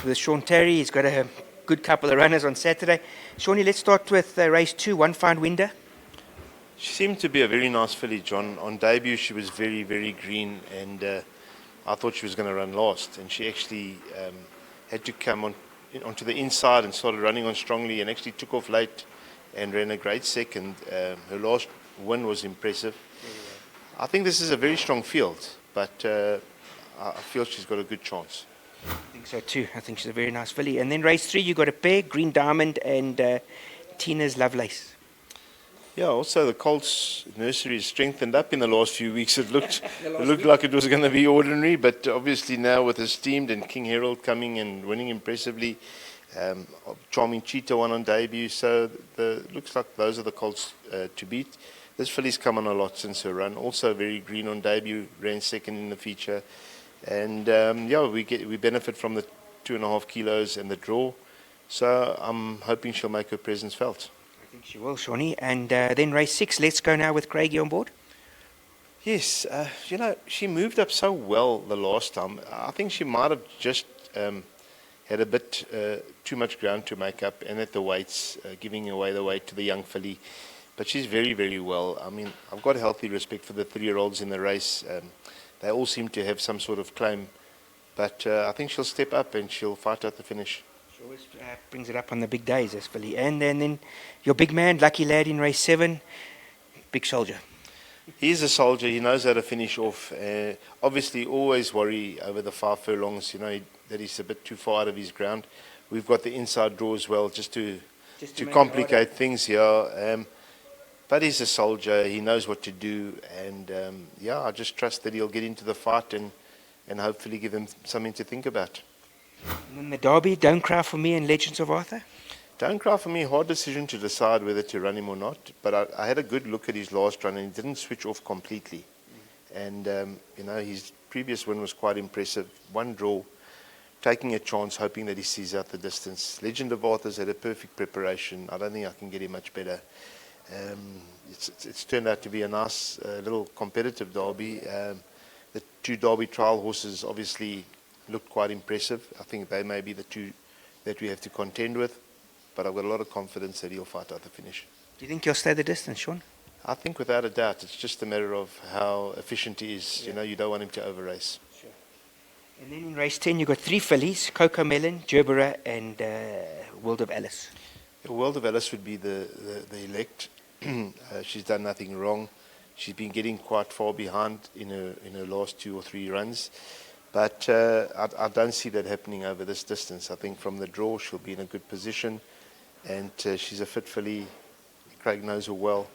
with Sean Tarry. He's got a good couple of runners on Saturday. Shawnee, let's start with race 2, One Fine Winder. She seemed to be a very nice filly, John. On debut, she was very, very green, and I thought she was going to run last. And she actually had to come onto the inside and started running on strongly, and actually took off late and ran a great second. Her last win was impressive. I think this is a very strong field, but I feel she's got a good chance. I think so too. I think she's a very nice filly. And then race 3, you got a pair, Green Diamond and Tina's Lovelace. Yeah, also the Colts nursery has strengthened up in the last few weeks. It looked like it was going to be ordinary, but obviously now with Esteemed and King Herald coming and winning impressively, Charming Cheetah won on debut, so looks like those are the Colts to beat. This filly's come on a lot since her run. Also very green on debut, ran second in the feature, and we benefit from the 2.5 kilos and the draw. So I'm hoping she'll make her presence felt. I think she will, Shawnee. And then race 6, let's go now with Craigie on board. Yes, she moved up so well the last time. I think she might have just had a bit too much ground to make up, and at the weights, giving away the weight to the young filly. But she's very, very well. I mean, I've got healthy respect for the 3-year-olds in the race. They all seem to have some sort of claim. But I think she'll step up and she'll fight out the finish. She always brings it up on the big days, this filly. And then your big man, Lucky Lad in race 7, big soldier. He's a soldier. He knows how to finish off. Obviously, always worry over the 5 furlongs, that he's a bit too far out of his ground. We've got the inside draw as well, just to complicate things here. But he's a soldier. He knows what to do. And, I just trust that he'll get into the fight and hopefully give him something to think about. And then the Derby, Don't Cry For Me and Legends of Arthur. Don't Cry For Me, hard decision to decide whether to run him or not. But I had a good look at his last run and he didn't switch off completely. And, his previous win was quite impressive. One draw, taking a chance, hoping that he sees out the distance. Legend of Arthur's had a perfect preparation. I don't think I can get him much better. It's turned out to be a nice little competitive derby. The 2 Derby trial horses obviously looked quite impressive. I think they may be the 2 that we have to contend with, but I've got a lot of confidence that he'll fight out the finish. Do you think he'll stay the distance, Sean? I think without a doubt. It's just a matter of how efficient he is. Yeah. You don't want him to over-race. Sure. And then in race 10, you've got 3 fillies, Coco Melon, Gerbera and World of Alice. The World of Alice would be the elect. She's done nothing wrong. She's been getting quite far behind in her last 2 or 3 runs. But I don't see that happening over this distance. I think from the draw she'll be in a good position, and she's a fit filly. Craig knows her well.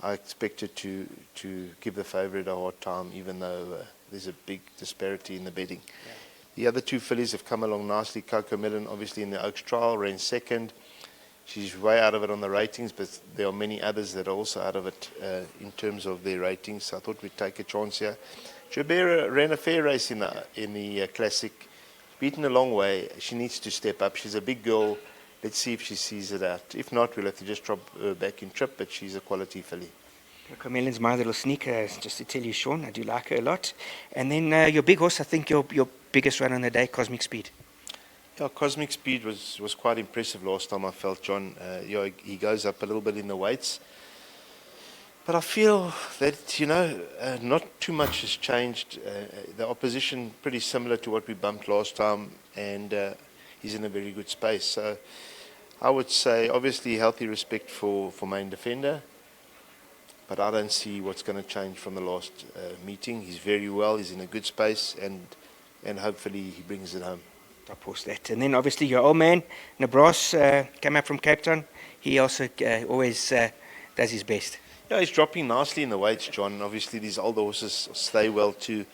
I expect her to give the favourite a hard time, even though there's a big disparity in the betting. Yeah. The other 2 fillies have come along nicely. Coco Melon, obviously in the Oaks trial, ran second. She's way out of it on the ratings, but there are many others that are also out of it in terms of their ratings. So I thought we'd take a chance here. Gerbera ran a fair race in the Classic. Beaten a long way. She needs to step up. She's a big girl. Let's see if she sees it out. If not, we'll have to just drop her back in trip, but she's a quality filly. Coco Melon's my little sneaker, just to tell you, Sean. I do like her a lot. And then your big horse, I think your biggest run on the day, Cosmic Speed. Yeah, Cosmic Speed was quite impressive last time, I felt, John. He goes up a little bit in the weights. But I feel that, not too much has changed. The opposition pretty similar to what we bumped last time, and he's in a very good space. So I would say, obviously, healthy respect for main defender, but I don't see what's going to change from the last meeting. He's very well, he's in a good space, and hopefully he brings it home. Top horse that. And then obviously your old man, Nabras, came up from Cape Town. He also always does his best. Yeah, he's dropping nicely in the weights, John. Obviously, these older horses stay well too.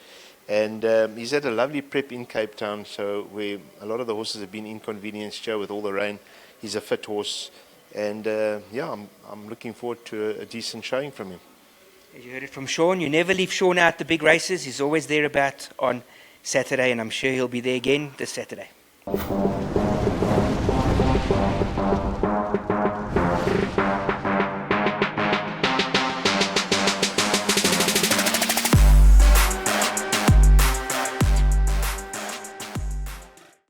And he's had a lovely prep in Cape Town, so where a lot of the horses have been inconvenienced here with all the rain. He's a fit horse. And, I'm looking forward to a decent showing from him. As you heard it from Sean, you never leave Sean out the big races. He's always there about on Saturday, and I'm sure he'll be there again this Saturday.